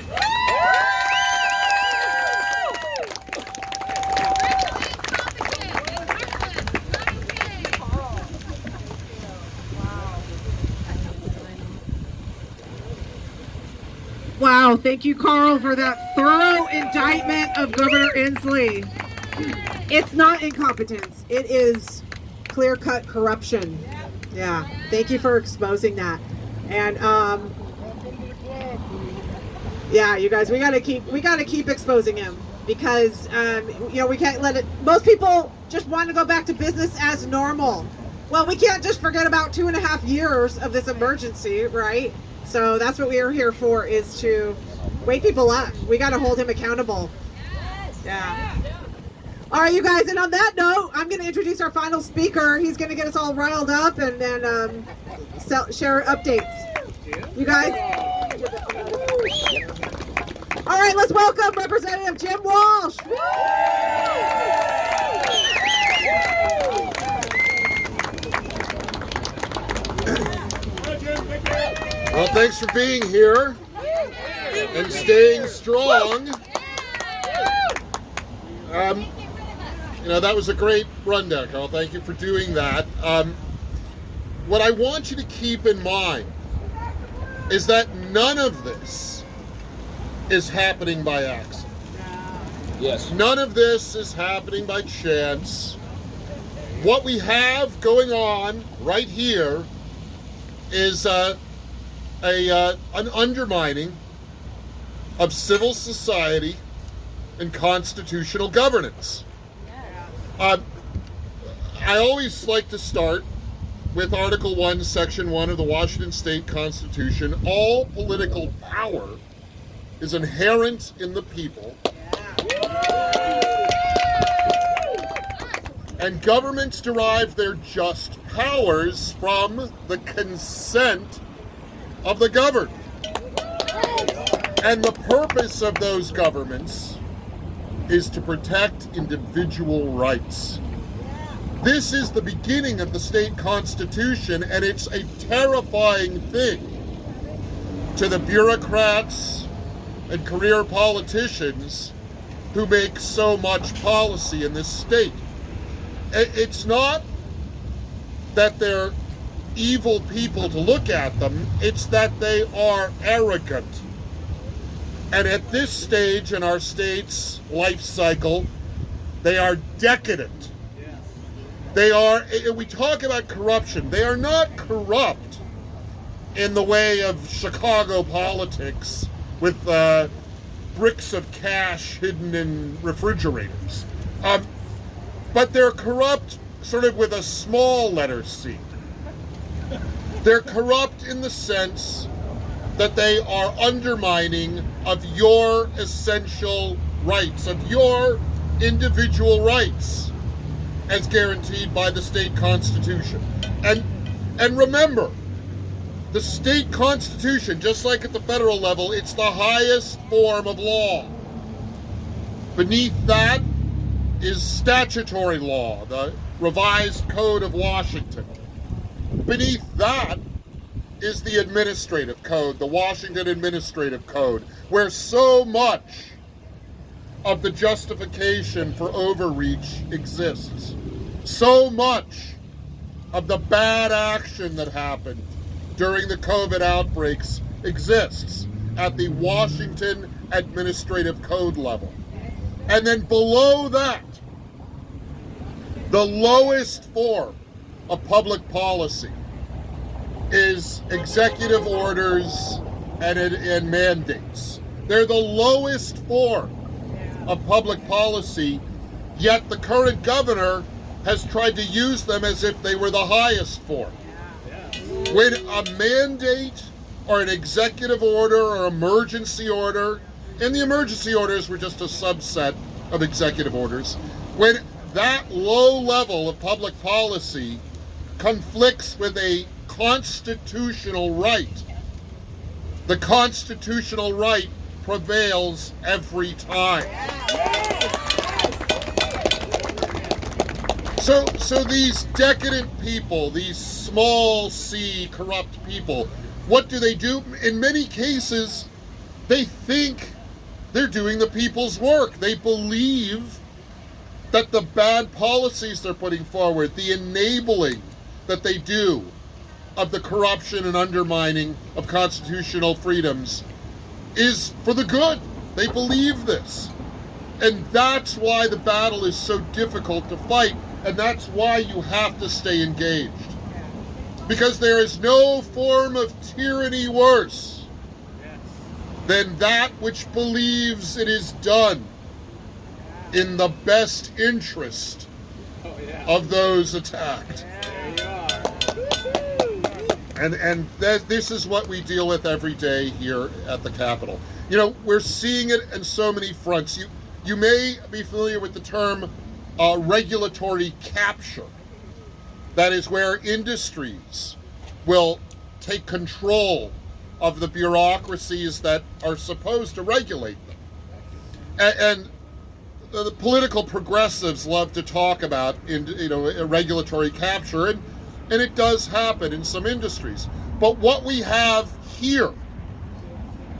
Wow, thank you, Karl, for that thorough indictment of Governor Inslee. It's not incompetence. It is clear-cut corruption. Yeah, thank you for exposing that. And yeah, you guys, we gotta keep exposing him, because you know, we can't let it. Most people just want to go back to business as normal. Well, we can't just forget about 2.5 years of this emergency, right? So that's what we are here for, is to wake people up. We got to hold him accountable. Yeah. All right, you guys, and on that note, I'm going to introduce our final speaker. He's going to get us all riled up and then share updates. You guys? All right, let's welcome Representative Jim Walsh. Well, thanks for being here and staying strong. You know, that was a great rundown, Karl. Thank you for doing that. What I want you to keep in mind is that none of this is happening by accident. Yes. None of this is happening by chance. What we have going on right here is an undermining of civil society and constitutional governance. I always like to start with Article 1, Section 1 of the Washington State Constitution. All political power is inherent in the people, and governments derive their just powers from the consent of the governed. And the purpose of those governments is to protect individual rights. This is the beginning of the state constitution, and it's a terrifying thing to the bureaucrats and career politicians who make so much policy in this state. It's not that they're evil people to look at them, it's that they are arrogant. And at this stage in our state's life cycle, they are decadent. They are, we talk about corruption, they are not corrupt in the way of Chicago politics with bricks of cash hidden in refrigerators. But they're corrupt sort of with a small letter C. They're corrupt in the sense that they are undermining of your essential rights, of your individual rights as guaranteed by the state constitution. And remember, the state constitution, just like at the federal level, it's the highest form of law. Beneath that is statutory law, the revised Code of Washington. Beneath that is the administrative code, the Washington Administrative Code, where so much of the justification for overreach exists. So much of the bad action that happened during the COVID outbreaks exists at the Washington Administrative Code level. And then below that, the lowest form of public policy is executive orders and mandates. They're the lowest form of public policy, yet the current governor has tried to use them as if they were the highest form. When a mandate or an executive order or emergency order, and the emergency orders were just a subset of executive orders, when that low level of public policy conflicts with a constitutional right, the constitutional right prevails every time. So these decadent people, these small c corrupt people, what do? In many cases, they think they're doing the people's work. They believe that the bad policies they're putting forward, the enabling that they do of the corruption and undermining of constitutional freedoms is for the good. They believe this. And that's why the battle is so difficult to fight, and that's why you have to stay engaged. Because there is no form of tyranny worse than that which believes it is done in the best interest of those attacked. And this is what we deal with every day here at the Capitol. You know, we're seeing it in so many fronts. You may be familiar with the term regulatory capture. That is where industries will take control of the bureaucracies that are supposed to regulate them. And the political progressives love to talk about regulatory capture, and it does happen in some industries. But what we have here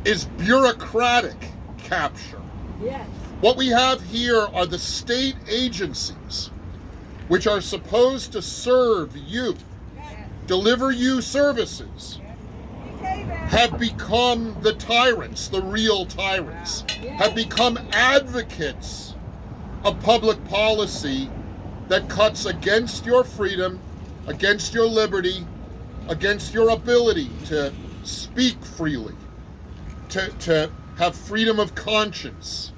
is bureaucratic capture. Yes. What we have here are the state agencies which are supposed to serve you, deliver you services, have become the tyrants, the real tyrants, have become advocates of public policy that cuts against your freedom, against your liberty, against your ability to speak freely, to have freedom of conscience,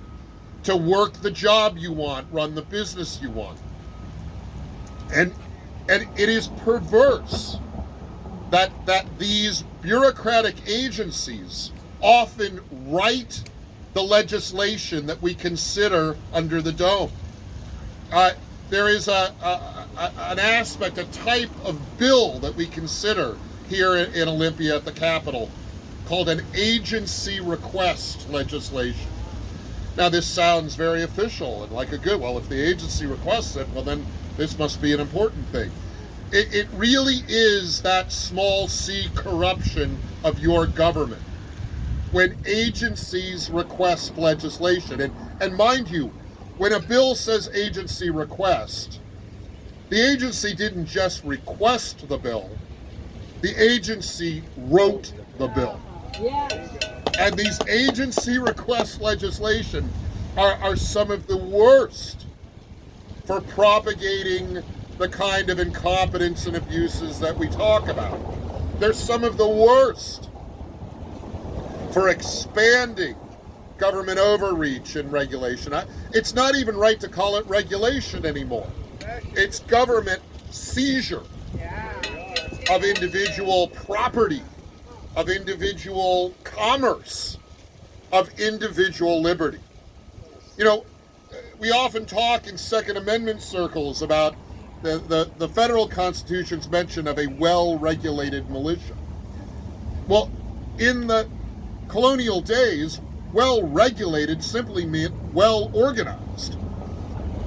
to work the job you want, run the business you want. And it is perverse that these bureaucratic agencies often write the legislation that we consider under the dome. There is an aspect, a type of bill that we consider here in Olympia at the Capitol called an agency request legislation. Now, this sounds very official and like well, if the agency requests it, well, then this must be an important thing. It really is that small c corruption of your government when agencies request legislation. And mind you, when a bill says agency request, the agency didn't just request the bill, the agency wrote the bill. Yes. And these agency request legislation are some of the worst for propagating the kind of incompetence and abuses that we talk about. They're some of the worst for expanding government overreach and regulation. It's not even right to call it regulation anymore. It's government seizure of individual property, of individual commerce, of individual liberty. You know, we often talk in Second Amendment circles about the federal Constitution's mention of a well-regulated militia. Well, in the colonial days, well-regulated simply meant well-organized.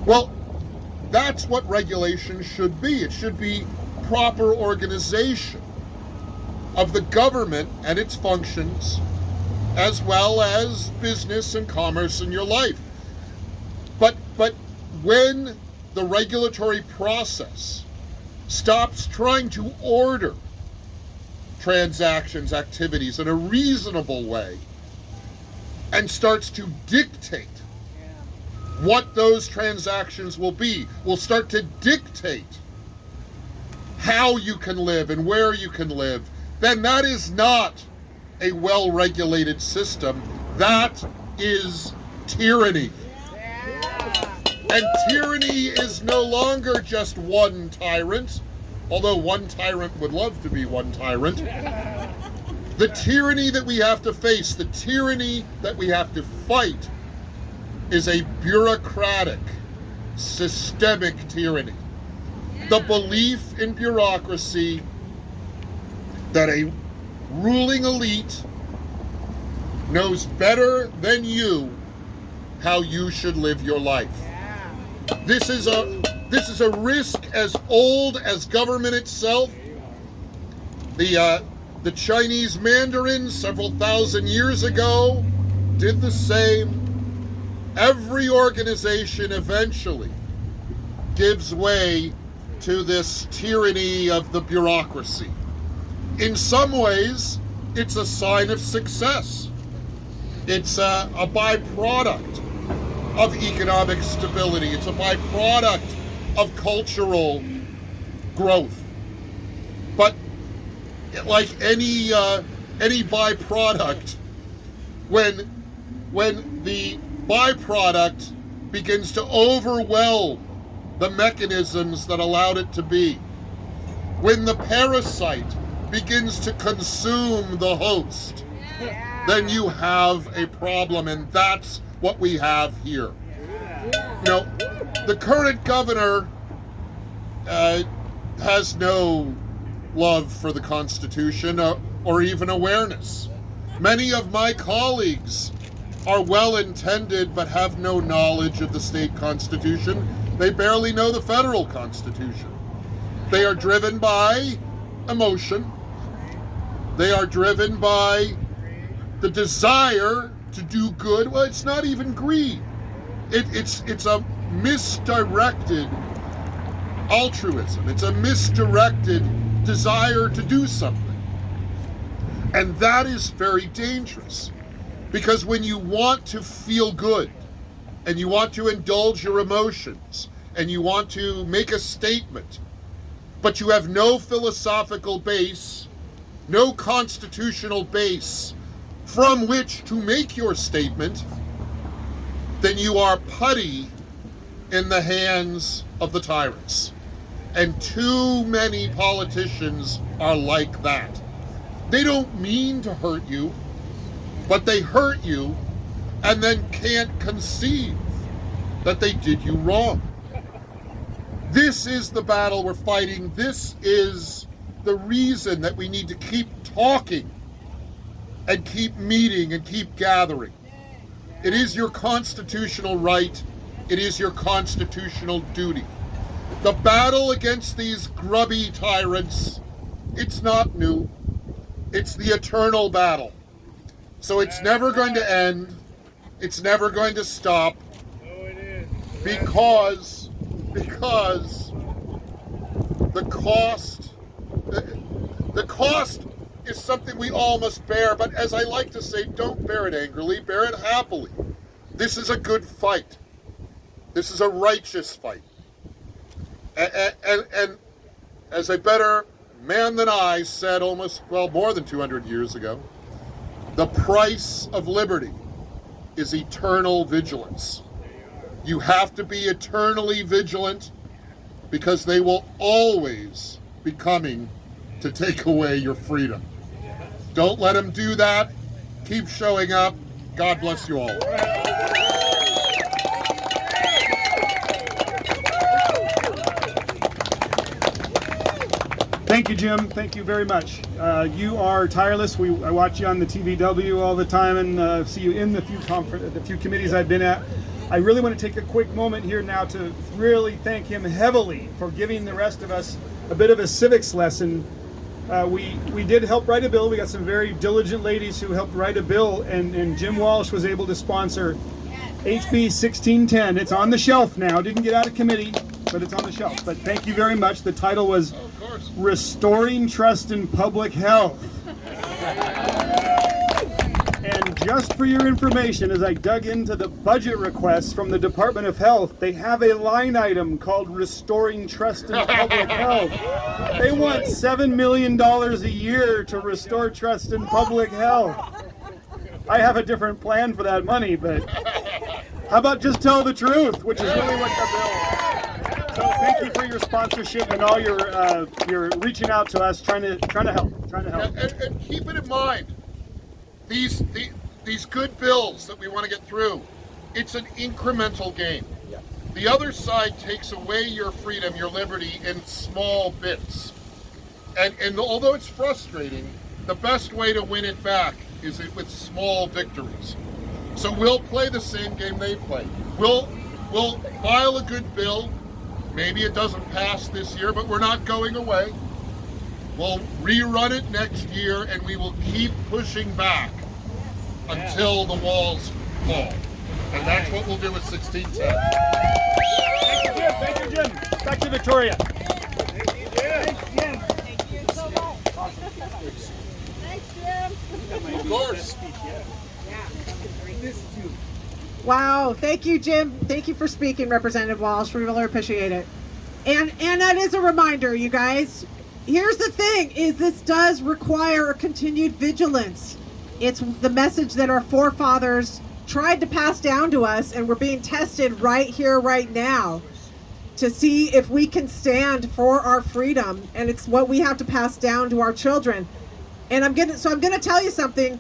Well, that's what regulation should be. It should be proper organization of the government and its functions, as well as business and commerce in your life. when the regulatory process stops trying to order transactions, activities in a reasonable way, and starts to dictate what those transactions will be, will start to dictate how you can live and where you can live, then that is not a well-regulated system. That is tyranny. And tyranny is no longer just one tyrant, although one tyrant would love to be one tyrant. The tyranny that we have to face, the tyranny that we have to fight, is a bureaucratic, systemic tyranny. The belief in bureaucracy that a ruling elite knows better than you how you should live your life. This is a risk as old as government itself. The Chinese mandarins several thousand years ago did the same. Every organization eventually gives way to this tyranny of the bureaucracy. In some ways, it's a sign of success. It's a byproduct of economic stability. It's a byproduct of cultural growth. But like any byproduct, when the byproduct begins to overwhelm the mechanisms that allowed it to be, when the parasite begins to consume the host, then you have a problem, and that's what we have here. You know, the current governor has no love for the Constitution or even awareness. Many of my colleagues are well-intended but have no knowledge of the state constitution. They barely know the federal constitution. They are driven by emotion. They are driven by the desire to do good. Well, it's not even greed. It's a misdirected altruism. It's a misdirected desire to do something. And that is very dangerous, because when you want to feel good and you want to indulge your emotions and you want to make a statement, but you have no philosophical base, no constitutional base from which to make your statement, then you are putty in the hands of the tyrants. And too many politicians are like that. They don't mean to hurt you, but they hurt you and then can't conceive that they did you wrong. This is the battle we're fighting. This is the reason that we need to keep talking and keep meeting and keep gathering. It is your constitutional right. It is your constitutional duty. The battle against these grubby tyrants, it's not new. It's the eternal battle. So it's never going to end. It's never going to stop. Because the cost is something we all must bear. But as I like to say, don't bear it angrily, bear it happily. This is a good fight. This is a righteous fight. And as a better man than I said more than 200 years ago, the price of liberty is eternal vigilance. You have to be eternally vigilant, because they will always be coming to take away your freedom. Don't let them do that. Keep showing up. God bless you all. Thank you, Jim. Thank you very much. You are tireless. I watch you on the TVW all the time, and see you in the few committees I've been at. I really want to take a quick moment here now to really thank him heavily for giving the rest of us a bit of a civics lesson. We did help write a bill. We got some very diligent ladies who helped write a bill, and Jim Walsh was able to sponsor HB 1610. It's on the shelf now. Didn't get out of committee, but it's on the shelf. But thank you very much. The title was Restoring Trust in Public Health. And just for your information, as I dug into the budget requests from the Department of Health, they have a line item called Restoring Trust in Public Health. They want $7 million a year to restore trust in public health. I have a different plan for that money, but how about just tell the truth, which is really what the bill. So thank you for your sponsorship and all your reaching out to us, trying to help. And keep it in mind, these good bills that we want to get through, it's an incremental game. The other side takes away your freedom, your liberty in small bits. And although it's frustrating, the best way to win it back is with small victories. So we'll play the same game they play. We'll file a good bill. Maybe it doesn't pass this year, but we're not going away. We'll rerun it next year, and we will keep pushing back until the walls fall. And that's what we'll do with 1610. Thank you, Jim. Back to Victoria. Of course. Wow, thank you, Jim. Thank you for speaking, Representative Walsh. We really appreciate it. And that is a reminder, you guys. Here's the thing, is this does require a continued vigilance. It's the message that our forefathers tried to pass down to us, and we're being tested right here, right now, to see if we can stand for our freedom, and it's what we have to pass down to our children. And I'm gonna tell you something.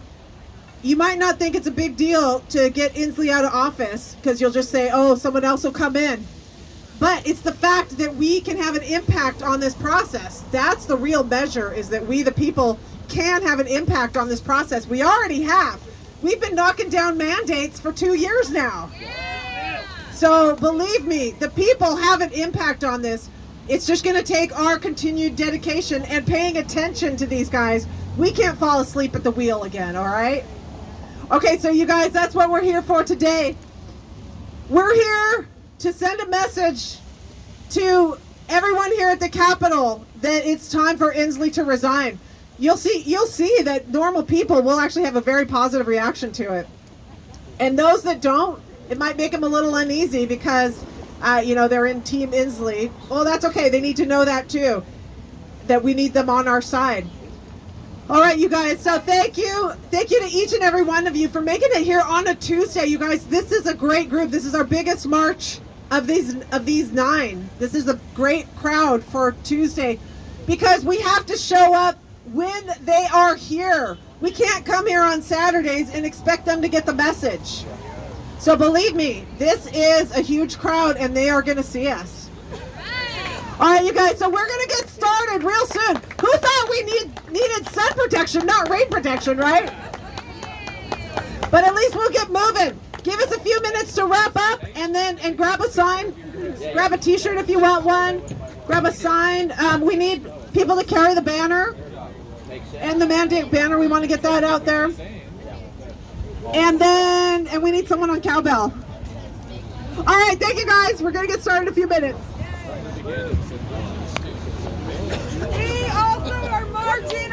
You might not think it's a big deal to get Inslee out of office, because you'll just say, oh, someone else will come in. But it's the fact that we can have an impact on this process. That's the real measure, is that we, the people, can have an impact on this process. We already have. We've been knocking down mandates for 2 years now. So believe me, the people have an impact on this. It's just going to take our continued dedication and paying attention to these guys. We can't fall asleep at the wheel again, all right? Okay, so you guys, that's what we're here for today. We're here to send a message to everyone here at the Capitol that it's time for Inslee to resign. You'll see that normal people will actually have a very positive reaction to it. And those that don't, it might make them a little uneasy because, they're in Team Inslee. Well, that's okay. They need to know that too, that we need them on our side. All right, you guys. So thank you to each and every one of you for making it here on a Tuesday. You guys, this is a great group. This is our biggest march of these 9. This is a great crowd for Tuesday because we have to show up when they are here. We can't come here on Saturdays and expect them to get the message. So believe me, this is a huge crowd and they are going to see us. All right, you guys, so we're going to get started real soon. Who thought we needed sun protection, not rain protection, right? But at least we'll get moving. Give us a few minutes to wrap up and grab a sign. Grab a t-shirt if you want one. Grab a sign. We need people to carry the banner. And the mandate banner, we want to get that out there. And we need someone on cowbell. All right, thank you guys. We're going to get started in a few minutes. We also are marching